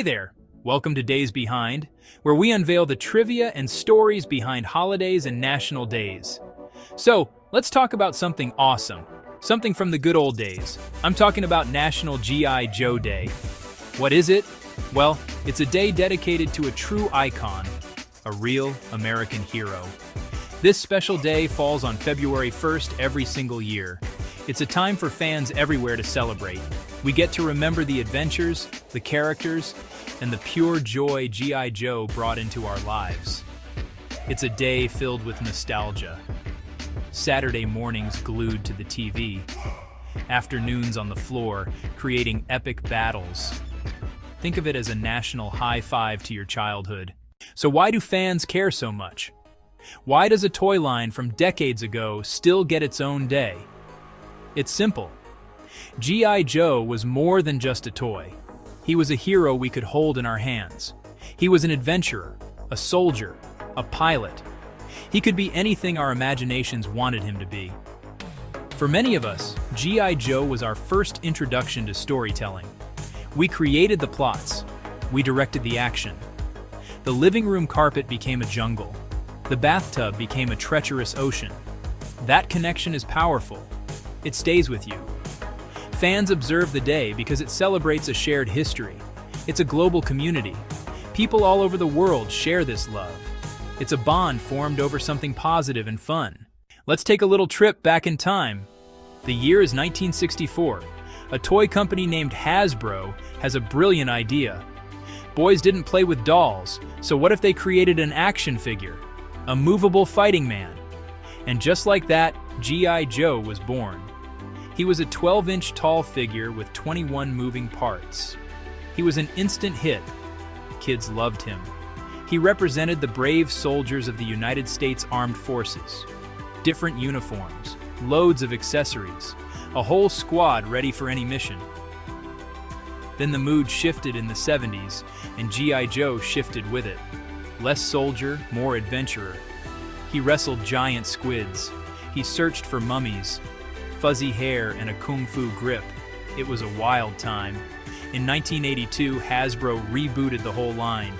Hey there! Welcome to Days Behind, where we unveil the trivia and stories behind holidays and national days. So, let's talk about something awesome. Something from the good old days. I'm talking about National G.I. Joe Day. What is it? Well, it's a day dedicated to a true icon, a real American hero. This special day falls on February 1st every single year. It's a time for fans everywhere to celebrate. We get to remember the adventures, the characters, and the pure joy G.I. Joe brought into our lives. It's a day filled with nostalgia. Saturday mornings glued to the TV. Afternoons on the floor, creating epic battles. Think of it as a national high five to your childhood. So why do fans care so much? Why does a toy line from decades ago still get its own day? It's simple. G.I. Joe was more than just a toy. He was a hero we could hold in our hands. He was an adventurer, a soldier, a pilot. He could be anything our imaginations wanted him to be. For many of us, G.I. Joe was our first introduction to storytelling. We created the plots. We directed the action. The living room carpet became a jungle. The bathtub became a treacherous ocean. That connection is powerful. It stays with you. Fans observe the day because it celebrates a shared history. It's a global community. People all over the world share this love. It's a bond formed over something positive and fun. Let's take a little trip back in time. The year is 1964. A toy company named Hasbro has a brilliant idea. Boys didn't play with dolls, so what if they created an action figure? A movable fighting man. And just like that, G.I. Joe was born. He was a 12-inch tall figure with 21 moving parts. He was an instant hit. Kids loved him. He represented the brave soldiers of the United States Armed Forces. Different uniforms, loads of accessories, a whole squad ready for any mission. Then the mood shifted in the 70s, and G.I. Joe shifted with it. Less soldier, more adventurer. He wrestled giant squids. He searched for mummies. Fuzzy hair and a kung fu grip. It was a wild time. In 1982, Hasbro rebooted the whole line.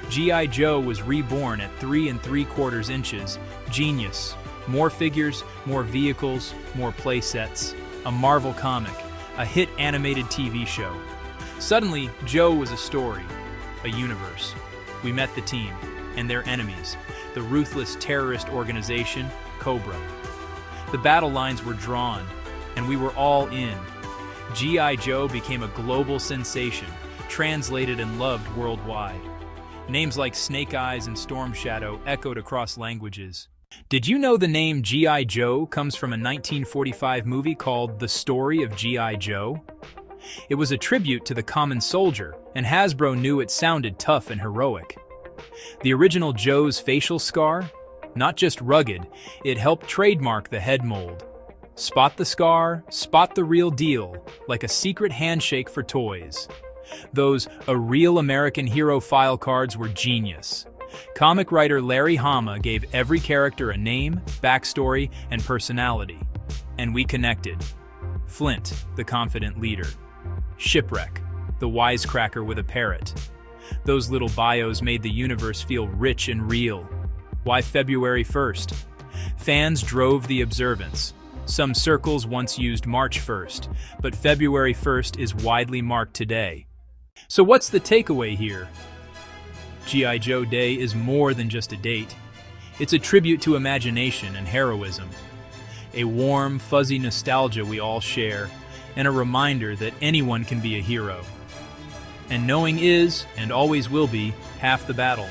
G.I. Joe was reborn at 3 3/4 inches. Genius. More figures, more vehicles, more play sets. A Marvel comic, a hit animated TV show. Suddenly, Joe was a story, a universe. We met the team, and their enemies, the ruthless terrorist organization, Cobra. The battle lines were drawn, and we were all in. G.I. Joe became a global sensation, translated and loved worldwide. Names like Snake Eyes and Storm Shadow echoed across languages. Did you know the name G.I. Joe comes from a 1945 movie called The Story of G.I. Joe? It was a tribute to the common soldier, and Hasbro knew it sounded tough and heroic. The original Joe's facial scar? Not just rugged, it helped trademark the head mold. Spot the scar, spot the real deal, like a secret handshake for toys. Those "A Real American Hero" file cards were genius. Comic writer Larry Hama gave every character a name, backstory, and personality. And we connected. Flint, the confident leader. Shipwreck, the wisecracker with a parrot. Those little bios made the universe feel rich and real. Why February 1st? Fans drove the observance. Some circles once used March 1st, but February 1st is widely marked today. So what's the takeaway here? G.I. Joe Day is more than just a date. It's a tribute to imagination and heroism. A warm, fuzzy nostalgia we all share, and a reminder that anyone can be a hero. And knowing is, and always will be, half the battle.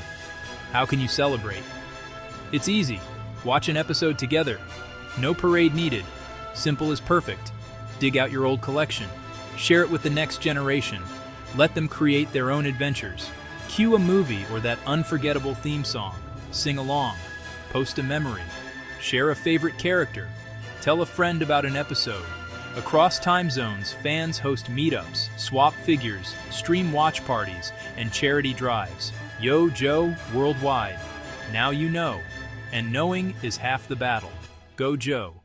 How can you celebrate? It's easy. Watch an episode together. No parade needed. Simple is perfect. Dig out your old collection. Share it with the next generation. Let them create their own adventures. Cue a movie or that unforgettable theme song. Sing along. Post a memory. Share a favorite character. Tell a friend about an episode. Across time zones, fans host meetups, swap figures, stream watch parties, and charity drives. Yo Joe worldwide. Now you know. And knowing is half the battle. Go Joe.